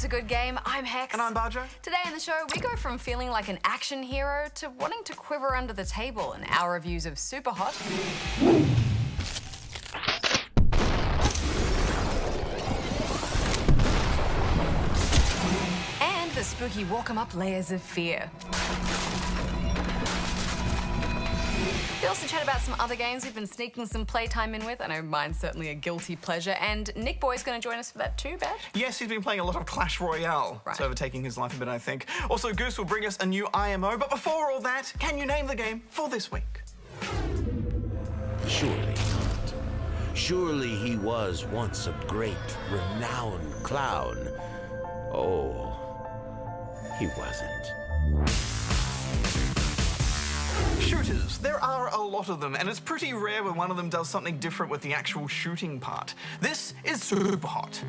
to Good Game. I'm Hex. And I'm Bajo. Today on the show, we go from feeling like an action hero to wanting to quiver under the table in our reviews of Superhot. And the spooky walk-em-up layers of fear. We also chat about some other games we've been sneaking some playtime in with. I know mine's certainly a guilty pleasure. And Nick Boy's going to join us for that too, Badge? Yes, he's been playing a lot of Clash Royale. Right. It's overtaking his life a bit, I think. Also, Goose will bring us a new IMO. But before all that, can you name the game for this week? Surely not. Surely he was once a great, renowned clown. Oh, he wasn't. Shooters. There are a lot of them, and it's pretty rare when one of them does something different with the actual shooting part. This is Superhot.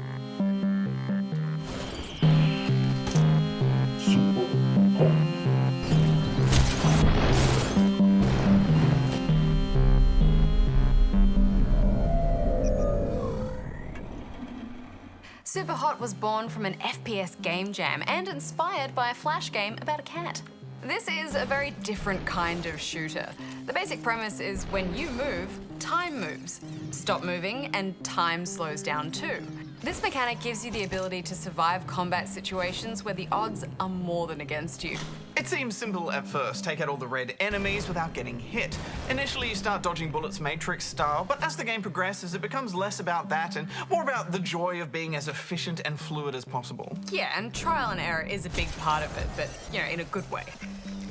Superhot was born from an FPS game jam and inspired by a Flash game about a cat. This is a very different kind of shooter. The basic premise is when you move, time moves. Stop moving and time slows down too. This mechanic gives you the ability to survive combat situations where the odds are more than against you. It seems simple at first. Take out all the red enemies without getting hit. Initially, you start dodging bullets Matrix style, but as the game progresses, it becomes less about that and more about the joy of being as efficient and fluid as possible. Yeah, and trial and error is a big part of it, but, you know, in a good way.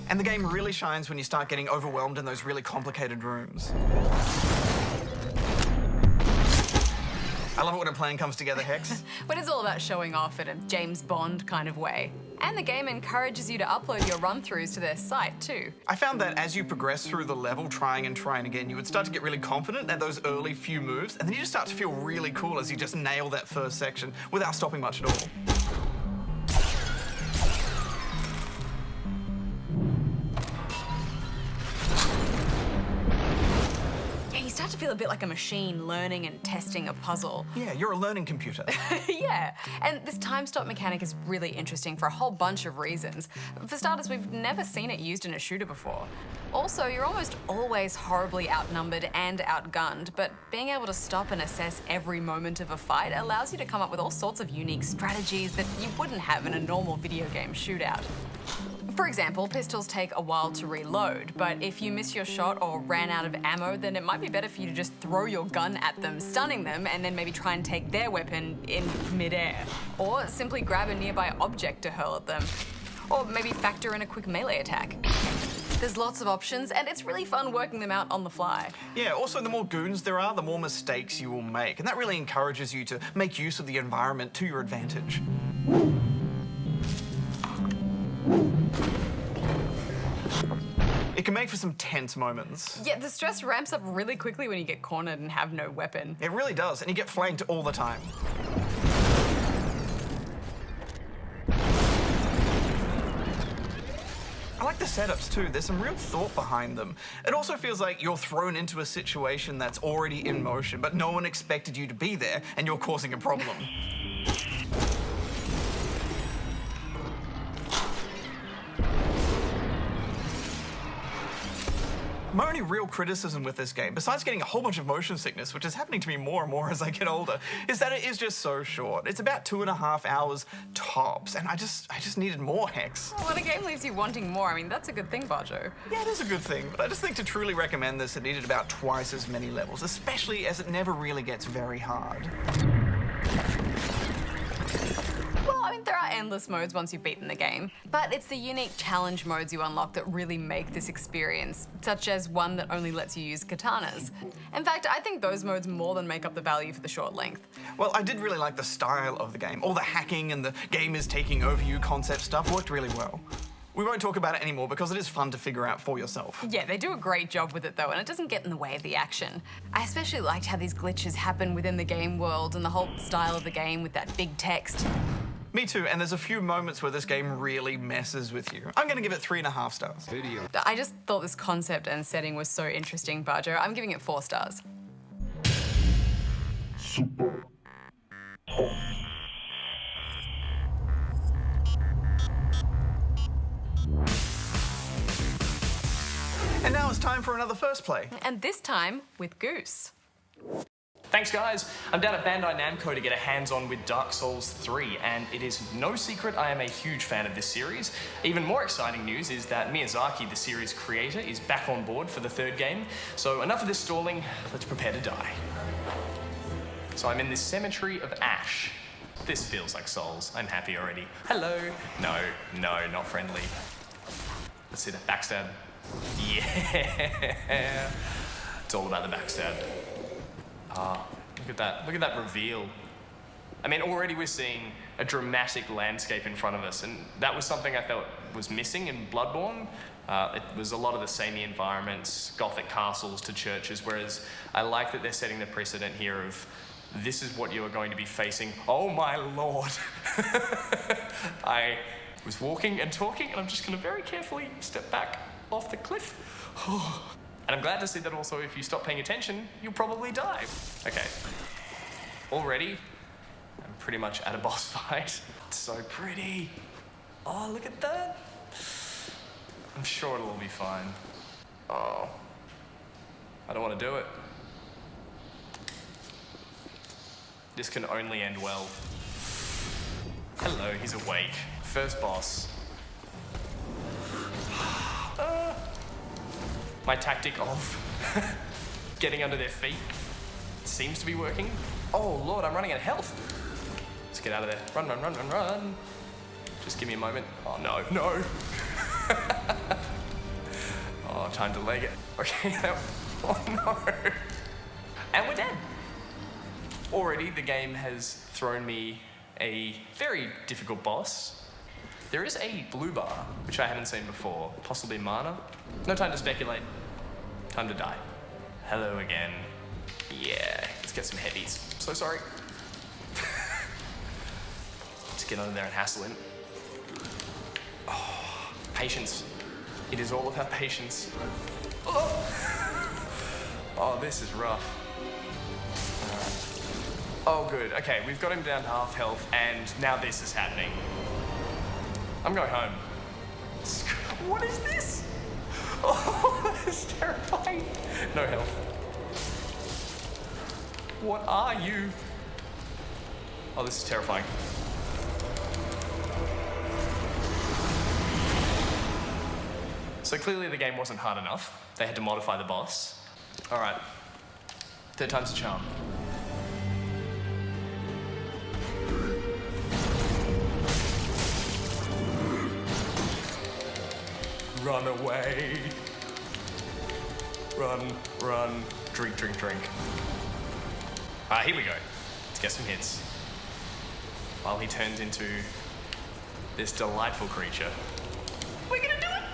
And the game really shines when you start getting overwhelmed in those really complicated rooms. I love it when a plan comes together, Hex. But it's all about showing off in a James Bond kind of way. And the game encourages you to upload your run-throughs to their site too. I found that as you progress through the level, trying again, you would start to get really confident at those early few moves, and then you just start to feel really cool as you just nail that first section without stopping much at all. You start to feel a bit like a machine learning and testing a puzzle. Yeah, you're a learning computer. Yeah, and this time stop mechanic is really interesting for a whole bunch of reasons. For starters, we've never seen it used in a shooter before. Also, you're almost always horribly outnumbered and outgunned, but being able to stop and assess every moment of a fight allows you to come up with all sorts of unique strategies that you wouldn't have in a normal video game shootout. For example, pistols take a while to reload, but if you miss your shot or ran out of ammo, then it might be better for you to just throw your gun at them, stunning them, and then maybe try and take their weapon in midair. Or simply grab a nearby object to hurl at them. Or maybe factor in a quick melee attack. There's lots of options, and it's really fun working them out on the fly. Yeah, also the more goons there are, the more mistakes you will make, and that really encourages you to make use of the environment to your advantage. It can make for some tense moments. Yeah, the stress ramps up really quickly when you get cornered and have no weapon. It really does, and you get flanked all the time. I like the setups too. There's some real thought behind them. It also feels like you're thrown into a situation that's already in motion, but no one expected you to be there, and you're causing a problem. My only real criticism with this game, besides getting a whole bunch of motion sickness, which is happening to me more and more as I get older, is that it is just so short. It's about 2.5 hours tops, and I just needed more, Hex. Well, when a game leaves you wanting more, I mean, that's a good thing, Bajo. Yeah, it is a good thing, but I just think to truly recommend this, it needed about twice as many levels, especially as it never really gets very hard. Well, I mean, there are endless modes once you've beaten the game, but it's the unique challenge modes you unlock that really make this experience, such as one that only lets you use katanas. In fact, I think those modes more than make up the value for the short length. Well, I did really like the style of the game. All the hacking and the game is taking over you concept stuff worked really well. We won't talk about it anymore because it is fun to figure out for yourself. Yeah, they do a great job with it though, and it doesn't get in the way of the action. I especially liked how these glitches happen within the game world and the whole style of the game with that big text. Me too, and there's a few moments where this game really messes with you. I'm gonna give it 3.5 stars. I just thought this concept and setting was so interesting, Bajo. I'm giving it 4 stars. Superhot. And now it's time for another first play. And this time with Goose. Thanks guys, I'm down at Bandai Namco to get a hands-on with Dark Souls 3, and it is no secret I am a huge fan of this series. Even more exciting news is that Miyazaki, the series creator, is back on board for the third game. So enough of this stalling, let's prepare to die. So I'm in this cemetery of ash. This feels like Souls, I'm happy already. Hello. No, not friendly. Let's see that backstab. Yeah. It's all about the backstab. Ah, look at that reveal. I mean, already we're seeing a dramatic landscape in front of us, and that was something I felt was missing in Bloodborne. It was a lot of the samey environments, Gothic castles to churches, whereas I like that they're setting the precedent here of this is what you are going to be facing. Oh my lord. I was walking and talking, and I'm just going to very carefully step back off the cliff. And I'm glad to see that also if you stop paying attention, you'll probably die. Okay. Already, I'm pretty much at a boss fight. It's so pretty. Oh, look at that. I'm sure it'll all be fine. Oh. I don't want to do it. This can only end well. Hello, he's awake. First boss. My tactic of getting under their feet seems to be working. Oh lord, I'm running out of health. Let's get out of there. Run, run, run, run, run. Just give me a moment. Oh no, no. Oh, time to leg it. Okay, oh no. And we're dead. Already the game has thrown me a very difficult boss. There is a blue bar, which I haven't seen before, possibly mana. No time to speculate, time to die. Hello again. Yeah, let's get some heavies. So sorry. Let's get under there and hassle him. Oh, patience. It is all about patience. Oh, this is rough. Oh good, okay, we've got him down to half health, and now this is happening. I'm going home. What is this? Oh, this is terrifying. No health. What are you? Oh, this is terrifying. So clearly the game wasn't hard enough. They had to modify the boss. All right, third time's a charm. Run away. Run, run, drink, drink, drink. Alright, here we go. Let's get some hits. While he turns into this delightful creature. We're gonna do it!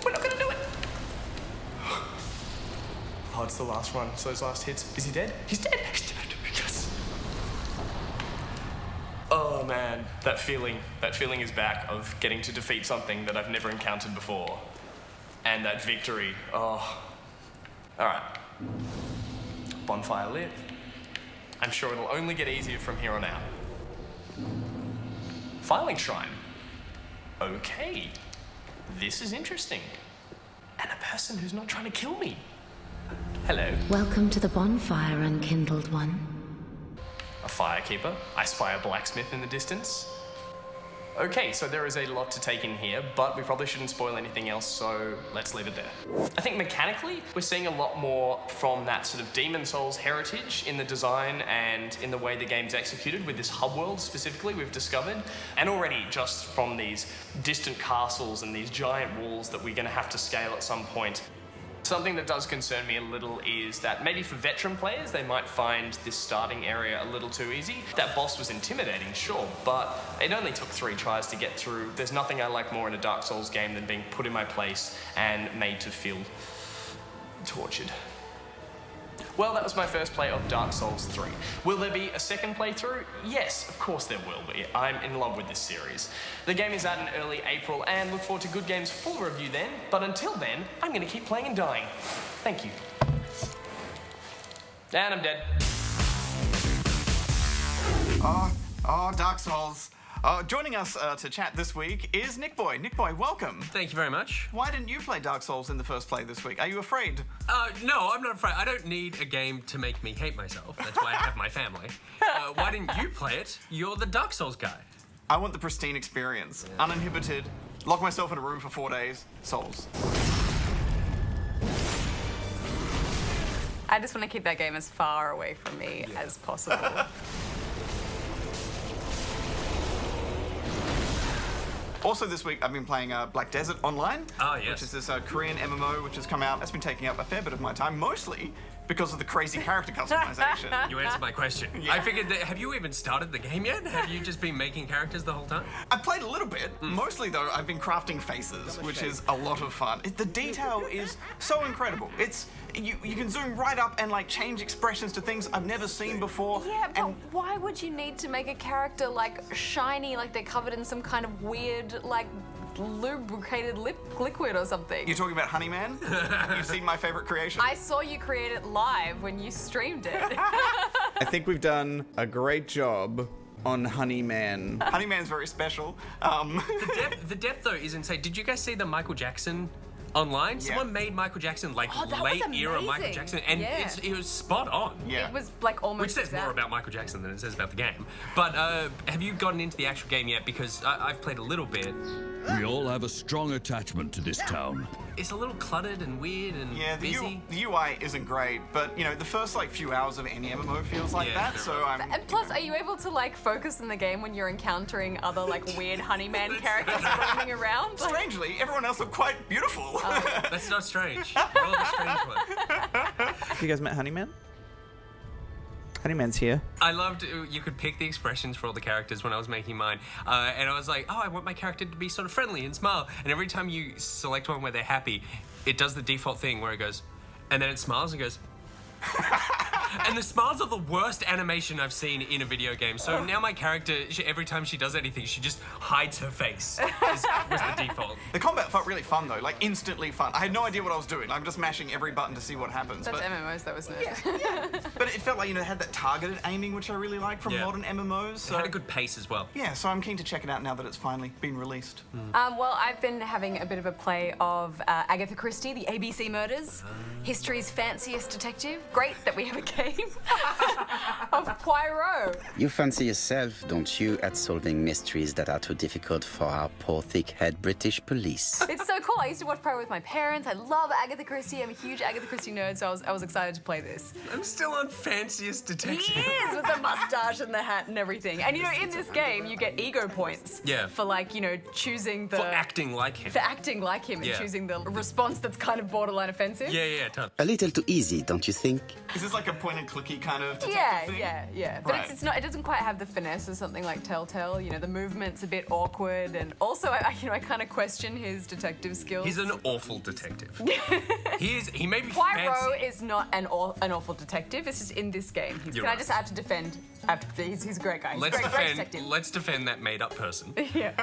We're not gonna do it! Oh, it's the last one. So those last hits. Is he dead? He's dead! He's dead! Yes! Oh man, that feeling is back of getting to defeat something that I've never encountered before. And that victory, oh. All right, bonfire lit. I'm sure it'll only get easier from here on out. Firelink Shrine. Okay, this is interesting. And a person who's not trying to kill me. Hello. Welcome to the bonfire, unkindled one. A firekeeper. I spy a blacksmith in the distance. Okay, so there is a lot to take in here, but we probably shouldn't spoil anything else, so let's leave it there. I think mechanically, we're seeing a lot more from that sort of Demon Souls heritage in the design and in the way the game's executed with this hub world specifically we've discovered. And already just from these distant castles and these giant walls that we're gonna have to scale at some point. Something that does concern me a little is that maybe for veteran players, they might find this starting area a little too easy. That boss was intimidating, sure, but it only took 3 tries to get through. There's nothing I like more in a Dark Souls game than being put in my place and made to feel tortured. Well, that was my first play of Dark Souls 3. Will there be a second playthrough? Yes, of course there will be. I'm in love with this series. The game is out in early April and look forward to Good Games' full review then, but until then, I'm gonna keep playing and dying. Thank you. And I'm dead. Oh, Dark Souls. Joining us to chat this week is Nick Boy. Nick Boy, welcome. Thank you very much. Why didn't you play Dark Souls in the first play this week? Are you afraid? No, I'm not afraid. I don't need a game to make me hate myself. That's why I have my family. Why didn't you play it? You're the Dark Souls guy. I want the pristine experience. Yeah. Uninhibited, lock myself in a room for 4 days, Souls. I just want to keep that game as far away from me as possible. Also this week, I've been playing Black Desert Online, which is this Korean MMO which has come out. That's been taking up a fair bit of my time, mostly because of the crazy character customization. You answered my question. Yeah. I figured that, have you even started the game yet? Have you just been making characters the whole time? I've played a little bit. Mostly, though, I've been crafting faces, which is a lot of fun. The detail is so incredible. It's you can zoom right up and like change expressions to things I've never seen before. Yeah, but why would you need to make a character like shiny, like they're covered in some kind of weird, like lubricated liquid or something? You're talking about Honeyman? You've seen my favorite creation. I saw you create it live when you streamed it. I think we've done a great job on Honeyman. Honeyman's very special. The depth, though, is insane. Did you guys see the Michael Jackson online? Yeah. Someone made Michael Jackson, like, late era Michael Jackson, and it was spot on. Yeah. It was, like, almost Which says more about Michael Jackson than it says about the game. But have you gotten into the actual game yet? Because I've played a little bit. We all have a strong attachment to this town. It's a little cluttered and weird and busy. The UI isn't great, but you know, the first like few hours of any MMO feels like that. So And plus, are you able to like focus in the game when you're encountering other like weird Honeyman characters roaming around? Strangely, everyone else looked quite beautiful. That's not strange. Roll the strange one. You guys met Honeyman? Honeyman's here. I loved you could pick the expressions for all the characters when I was making mine. And I was like, I want my character to be sort of friendly and smile. And every time you select one where they're happy, it does the default thing where it goes, and then it smiles and goes, and the smiles are the worst animation I've seen in a video game. So now my character, every time she does anything, she just hides her face. Was the default. The combat felt really fun though, like instantly fun. I had no idea what I was doing. I'm just mashing every button to see what happens. That's MMOs though, isn't it? Yeah. But it felt like, you know, it had that targeted aiming, which I really like from modern MMOs. So. It had a good pace as well. Yeah, so I'm keen to check it out now that it's finally been released. Well, I've been having a bit of a play of Agatha Christie, the ABC Murders, history's fanciest detective. Great that we have a game of Poirot. You fancy yourself, don't you, at solving mysteries that are too difficult for our poor thick-head British police? It's so cool. I used to watch Poirot with my parents. I love Agatha Christie. I'm a huge Agatha Christie nerd, so I was excited to play this. I'm still on fanciest detective. He is, with the mustache and the hat and everything. And you know, in this game, you get ego points. Yeah. For like, you know, choosing the... For acting like him. For acting like him and choosing the response that's kind of borderline offensive. Yeah, totally. A little too easy, don't you think? Is this like a point and clicky kind of detective thing? Yeah. But it's not. It doesn't quite have the finesse of something like Telltale. You know, the movement's a bit awkward, and also, I kind of question his detective skills. He's an awful detective. He may be Poirot fancy. is not an awful detective. It's just in this game. I just have to defend? He's a great guy. He's a great detective. Let's defend that made-up person. Yeah.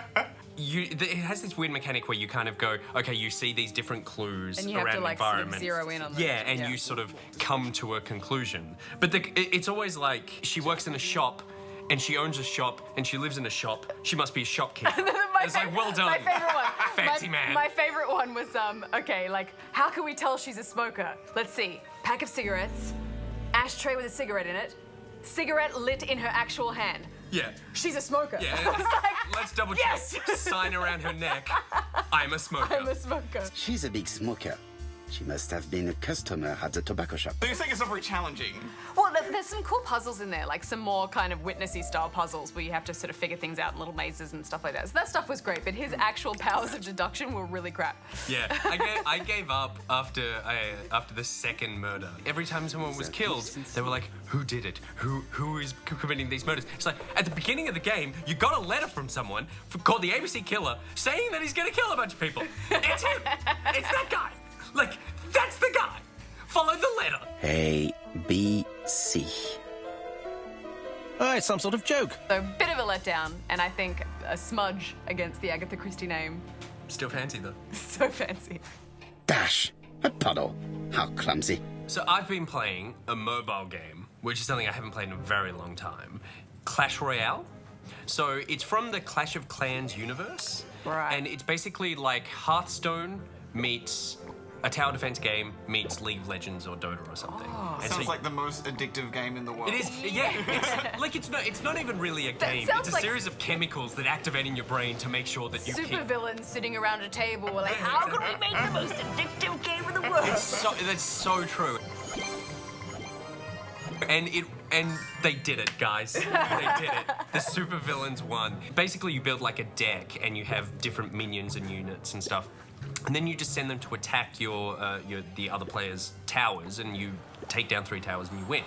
It has this weird mechanic where you kind of go, okay, you see these different clues and you around have to, like, the environment. sort of zero in on them. Yeah, and you sort of come to a conclusion. But it's always like she works in a shop, and she owns a shop, and she lives in a shop. She must be a shopkeeper. It's like, well done. My favorite one. Fancy man. My favorite one was, okay, like, how can we tell she's a smoker? Let's see. Pack of cigarettes, ashtray with a cigarette in it, cigarette lit in her actual hand. Yeah. She's a smoker. Yeah. Let's double check. Yes. Sign around her neck. I'm a smoker. I'm a smoker. She's a big smoker. She must have been a customer at the tobacco shop. So you think it's not very challenging? Well, there's some cool puzzles in there, like some more kind of witnessy style puzzles where you have to sort of figure things out in little mazes and stuff like that. So that stuff was great, but his actual powers of deduction were really crap. Yeah, I gave up after the second murder. Every time someone was killed, they were like, who did it? Who is committing these murders? It's like, at the beginning of the game, you got a letter from someone called the ABC Killer saying that he's gonna kill a bunch of people. It's him! It's that guy! Like, that's the guy! Follow the letter! A, B, C. Oh, it's some sort of joke. So, bit of a letdown, and I think a smudge against the Agatha Christie name. Still fancy, though. So fancy. Dash! A puddle. How clumsy. So I've been playing a mobile game, which is something I haven't played in a very long time. Clash Royale. So it's from the Clash of Clans universe. Right. And it's basically like Hearthstone meets a tower defense game meets League of Legends or Dota or something. And Sounds like the most addictive game in the world. it is, yeah. It's not even really a game. sounds It's a like- series of chemicals that activate in your brain to make sure that you Super keep. villains sitting around a table, like, how can we make the most addictive game in the world? That's so true. And they did it, guys. They did it. The super villains won. Basically, you build like a deck, and you have different minions and units and stuff, and then you just send them to attack the other player's towers, and you take down 3 towers and you win.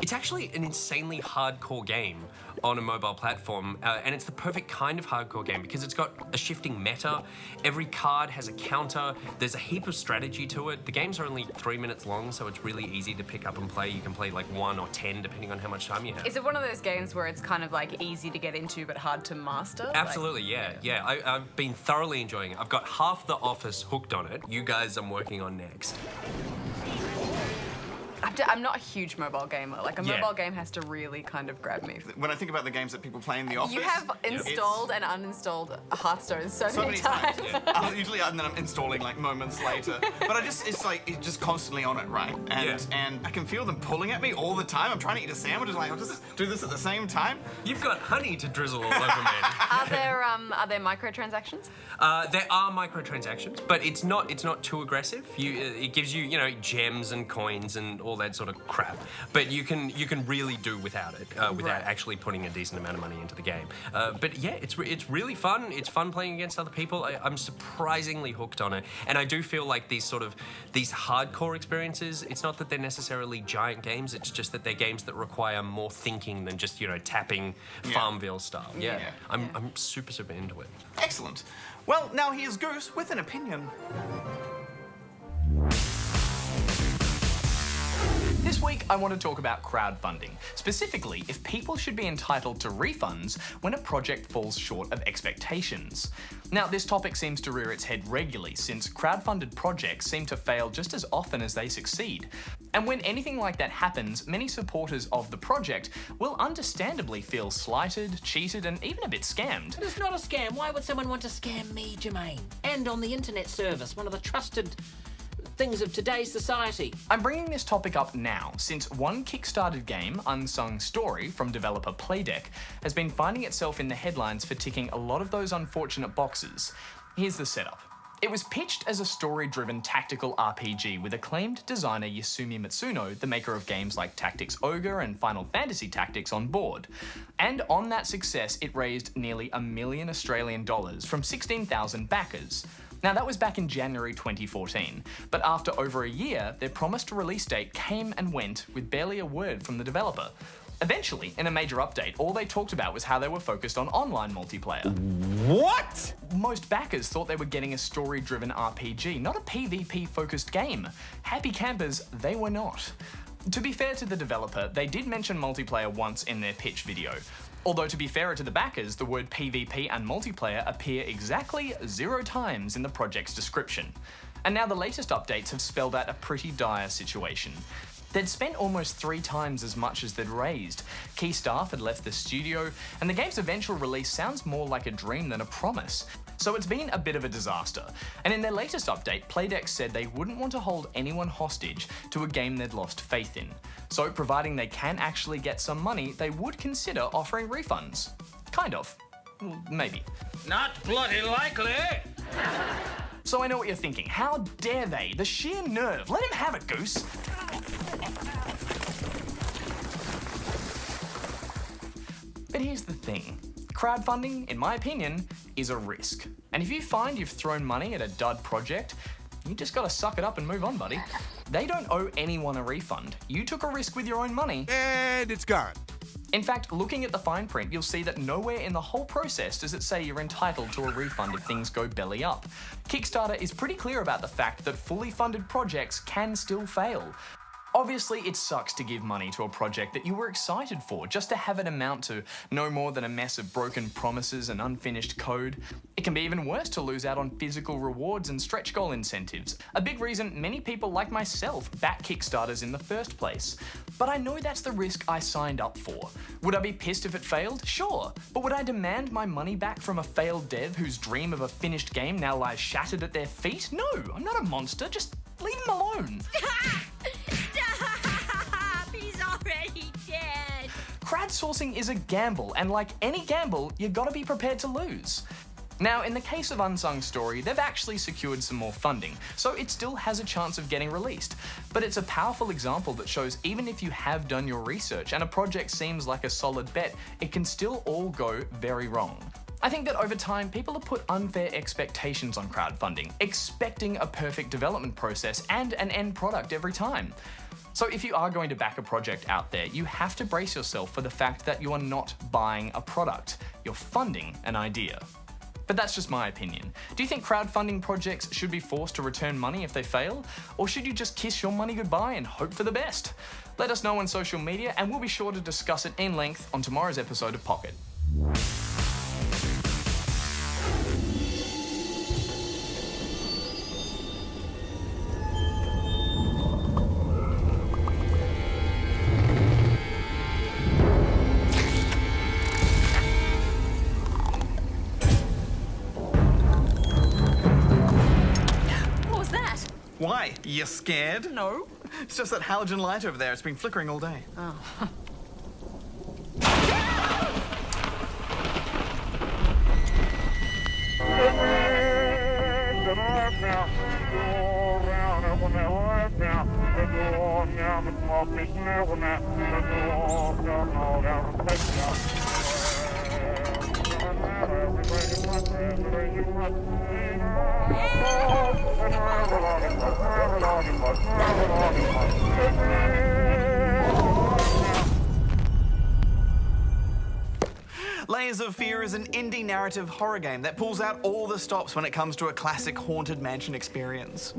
It's actually an insanely hardcore game on a mobile platform, and it's the perfect kind of hardcore game because it's got a shifting meta. Every card has a counter. There's a heap of strategy to it. The games are only 3 minutes long, so it's really easy to pick up and play. You can play like 1 or 10 depending on how much time you have. Is it one of those games where it's kind of like easy to get into but hard to master? Absolutely, yeah. I've been thoroughly enjoying it. I've got half the office hooked on it. You guys I'm working on next. I'm not a huge mobile gamer. Like, a Yeah. mobile game has to really kind of grab me. When I think about the games that people play in the office, You have installed and uninstalled Hearthstone so many times. times. Usually I'm installing like moments later. But it's just constantly on it, right? And I can feel them pulling at me all the time. I'm trying to eat a sandwich, like, I'll just do this at the same time. You've got honey to drizzle all over me. Are there microtransactions? There are microtransactions, but it's not too aggressive. It gives you gems and coins and all that sort of crap. But you can really do without it, without actually putting a decent amount of money into the game. But yeah, it's really fun. It's fun playing against other people. I'm surprisingly hooked on it, and I do feel like these hardcore experiences. It's not that they're necessarily giant games. It's just that they're games that require more thinking than just tapping Farmville style. Yeah. I'm super into it. Excellent. Well, now here's Goose with an opinion. This week, I want to talk about crowdfunding. Specifically, if people should be entitled to refunds when a project falls short of expectations. Now, this topic seems to rear its head regularly since crowdfunded projects seem to fail just as often as they succeed. And when anything like that happens, many supporters of the project will understandably feel slighted, cheated, and even a bit scammed. It's not a scam. Why would someone want to scam me, Jermaine? And on the internet service, one of the trusted things of today's society. I'm bringing this topic up now, since one Kickstarted game, Unsung Story, from developer Playdeck, has been finding itself in the headlines for ticking a lot of those unfortunate boxes. Here's the setup. It was pitched as a story-driven tactical RPG with acclaimed designer Yasumi Matsuno, the maker of games like Tactics Ogre and Final Fantasy Tactics, on board. And on that success, it raised nearly $1 million Australian from 16,000 backers. Now, that was back in January 2014, but after over a year, their promised release date came and went with barely a word from the developer. Eventually, in a major update, all they talked about was how they were focused on online multiplayer. What? Most backers thought they were getting a story-driven RPG, not a PvP-focused game. Happy campers, they were not. To be fair to the developer, they did mention multiplayer once in their pitch video. Although, to be fairer to the backers, the word PvP and multiplayer appear exactly 0 times in the project's description. And now the latest updates have spelled out a pretty dire situation. They'd spent almost 3 times as much as they'd raised. Key staff had left the studio, and the game's eventual release sounds more like a dream than a promise. So it's been a bit of a disaster. And in their latest update, Playdeck said they wouldn't want to hold anyone hostage to a game they'd lost faith in. So providing they can actually get some money, they would consider offering refunds. Kind of. Well, maybe. Not bloody likely. So I know what you're thinking. How dare they? The sheer nerve. Let him have it, Goose. But here's the thing. Crowdfunding, in my opinion, is a risk. And if you find you've thrown money at a dud project, you just gotta suck it up and move on, buddy. They don't owe anyone a refund. You took a risk with your own money. And it's gone. In fact, looking at the fine print, you'll see that nowhere in the whole process does it say you're entitled to a refund if things go belly up. Kickstarter is pretty clear about the fact that fully funded projects can still fail. Obviously, it sucks to give money to a project that you were excited for, just to have it amount to no more than a mess of broken promises and unfinished code. It can be even worse to lose out on physical rewards and stretch goal incentives, a big reason many people like myself back Kickstarters in the first place. But I know that's the risk I signed up for. Would I be pissed if it failed? Sure. But would I demand my money back from a failed dev whose dream of a finished game now lies shattered at their feet? No, I'm not a monster, just leave him alone. He's already dead. Crowdsourcing is a gamble, and like any gamble, you gotta be prepared to lose. Now, in the case of Unsung Story, they've actually secured some more funding, so it still has a chance of getting released. But it's a powerful example that shows even if you have done your research and a project seems like a solid bet, it can still all go very wrong. I think that over time, people have put unfair expectations on crowdfunding, expecting a perfect development process and an end product every time. So if you are going to back a project out there, you have to brace yourself for the fact that you are not buying a product, you're funding an idea. But that's just my opinion. Do you think crowdfunding projects should be forced to return money if they fail? Or should you just kiss your money goodbye and hope for the best? Let us know on social media and we'll be sure to discuss it in length on tomorrow's episode of Pocket. Why? You scared? No. It's just that halogen light over there. It's been flickering all day. Oh. Layers of Fear is an indie narrative horror game that pulls out all the stops when it comes to a classic haunted mansion experience.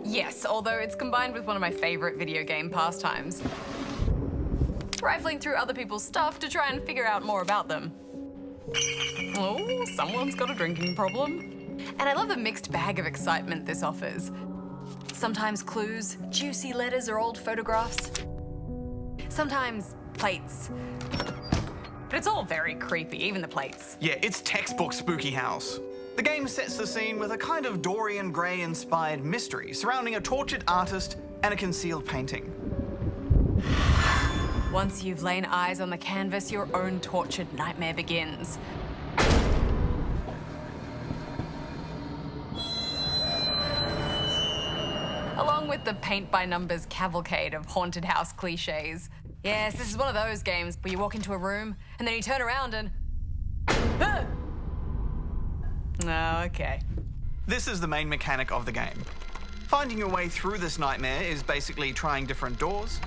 Yes, although it's combined with one of my favorite video game pastimes. Rifling through other people's stuff to try and figure out more about them. Oh, someone's got a drinking problem. And I love the mixed bag of excitement this offers. Sometimes clues, juicy letters or old photographs. Sometimes plates. But it's all very creepy, even the plates. Yeah, it's textbook spooky house. The game sets the scene with a kind of Dorian Gray-inspired mystery surrounding a tortured artist and a concealed painting. Once you've laid eyes on the canvas, your own tortured nightmare begins. Along with the paint-by-numbers cavalcade of haunted house cliches. Yes, this is one of those games where you walk into a room and then you turn around and... Ah! Oh, okay. This is the main mechanic of the game. Finding your way through this nightmare is basically trying different doors,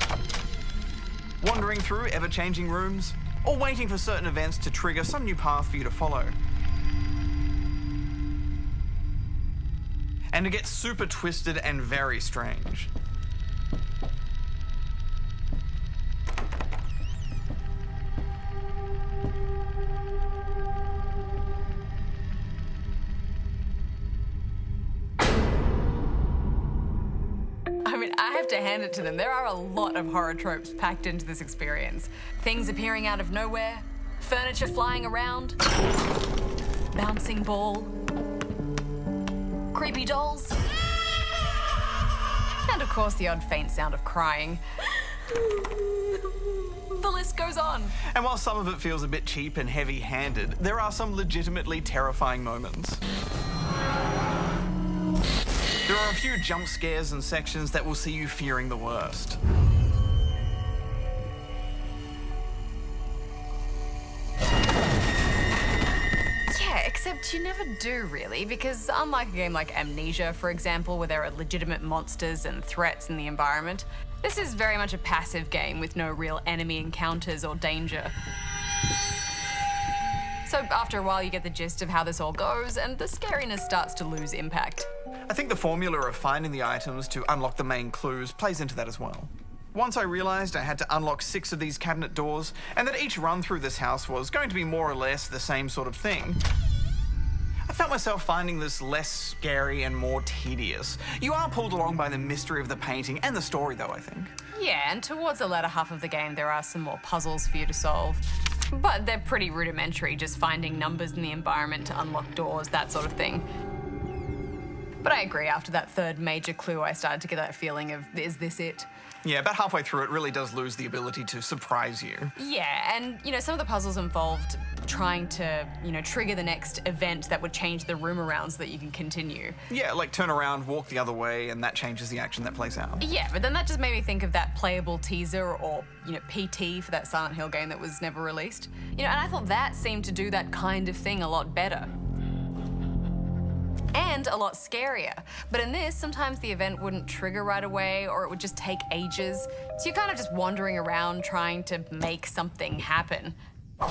wandering through ever-changing rooms, or waiting for certain events to trigger some new path for you to follow. And it gets super twisted and very strange. I mean, I have to hand it to them. There are a lot of horror tropes packed into this experience. Things appearing out of nowhere, furniture flying around, bouncing ball, creepy dolls, and of course the odd faint sound of crying. The list goes on. And while some of it feels a bit cheap and heavy-handed, there are some legitimately terrifying moments. There are a few jump scares and sections that will see you fearing the worst. Yeah, except you never do really, because unlike a game like Amnesia, for example, where there are legitimate monsters and threats in the environment, this is very much a passive game with no real enemy encounters or danger. So after a while, you get the gist of how this all goes, and the scariness starts to lose impact. I think the formula of finding the items to unlock the main clues plays into that as well. Once I realized I had to unlock 6 of these cabinet doors, and that each run through this house was going to be more or less the same sort of thing, I felt myself finding this less scary and more tedious. You are pulled along by the mystery of the painting and the story, though, I think. Yeah, and towards the latter half of the game, there are some more puzzles for you to solve. But they're pretty rudimentary, just finding numbers in the environment to unlock doors, that sort of thing. But I agree, after that third major clue, I started to get that feeling of, is this it? Yeah, about halfway through, it really does lose the ability to surprise you. Yeah, and, some of the puzzles involved trying to, trigger the next event that would change the room around so that you can continue. Yeah, like turn around, walk the other way, and that changes the action that plays out. Yeah, but then that just made me think of that playable teaser or, PT for that Silent Hill game that was never released. And I thought that seemed to do that kind of thing a lot better. And a lot scarier. But in this, sometimes the event wouldn't trigger right away, or it would just take ages. So you're kind of just wandering around trying to make something happen. I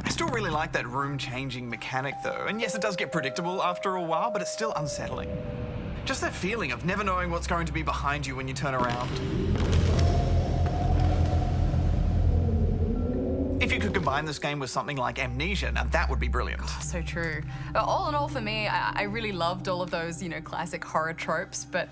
still really like that room-changing mechanic, though. And yes, it does get predictable after a while, but it's still unsettling. Just that feeling of never knowing what's going to be behind you when you turn around. If you could combine this game with something like Amnesia, now that would be brilliant. Oh, so true. All in all, for me, I really loved all of those, classic horror tropes, but,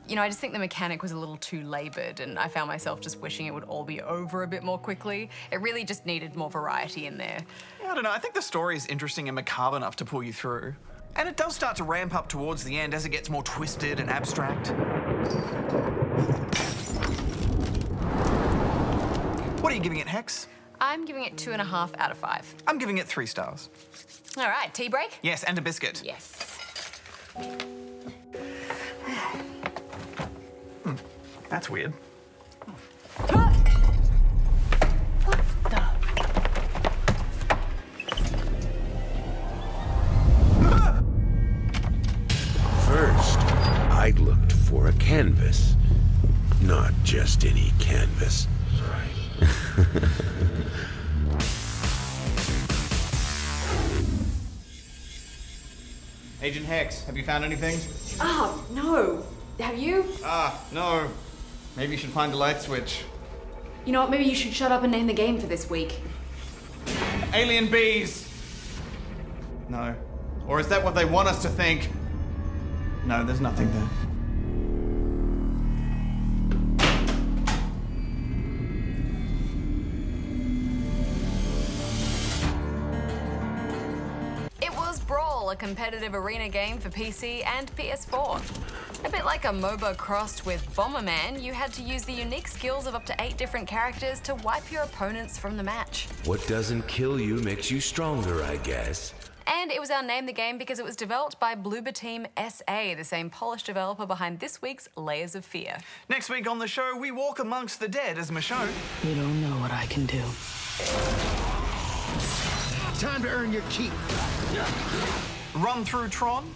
I just think the mechanic was a little too labored, and I found myself just wishing it would all be over a bit more quickly. It really just needed more variety in there. Yeah, I don't know. I think the story is interesting and macabre enough to pull you through. And it does start to ramp up towards the end as it gets more twisted and abstract. What are you giving it, Hex? I'm giving it 2.5 out of 5. I'm giving it 3 stars. All right, tea break? Yes, and a biscuit. Yes. That's weird. First, I looked for a canvas. Not just any canvas. Agent Hex, have you found anything? Oh, no. Have you? No. Maybe you should find a light switch. You know what, maybe you should shut up and name the game for this week. Alien bees! No. Or is that what they want us to think? No, there's nothing there. It was Brawl, a competitive arena game for PC and PS4. A bit like a MOBA crossed with Bomberman, you had to use the unique skills of up to 8 different characters to wipe your opponents from the match. What doesn't kill you makes you stronger, I guess. And it was our Name the Game because it was developed by Bloober Team SA, the same Polish developer behind this week's Layers of Fear. Next week on the show, we walk amongst the dead as Michonne. You don't know what I can do. Time to earn your keep. Run through Tron.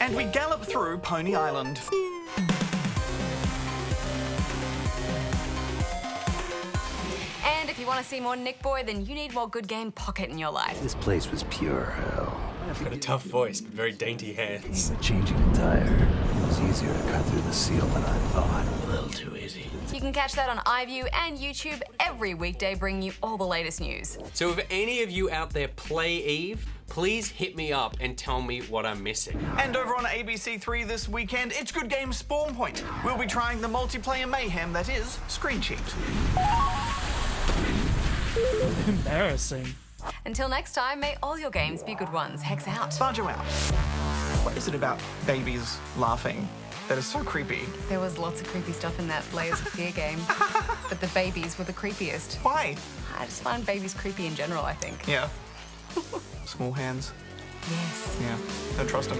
And we gallop through Pony Island. And if you want to see more Nick Boy, then you need more Good Game Pocket in your life. This place was pure hell. I've got a tough voice, but very dainty hands. Even changing a tire was easier to cut through the seal than I thought. A little too easy. You can catch that on iView and YouTube every weekday, bringing you all the latest news. So if any of you out there play Eve, please hit me up and tell me what I'm missing. And over on ABC3 this weekend, it's Good Game Spawn Point. We'll be trying the multiplayer mayhem that is Screen Cheat. Embarrassing. Until next time, may all your games be good ones. Hex out. Bajo out. What is it about babies laughing that is so creepy? There was lots of creepy stuff in that Layers of Fear game, but the babies were the creepiest. Why? I just find babies creepy in general, I think. Yeah. Small hands. Yes. Yeah. Don't trust them.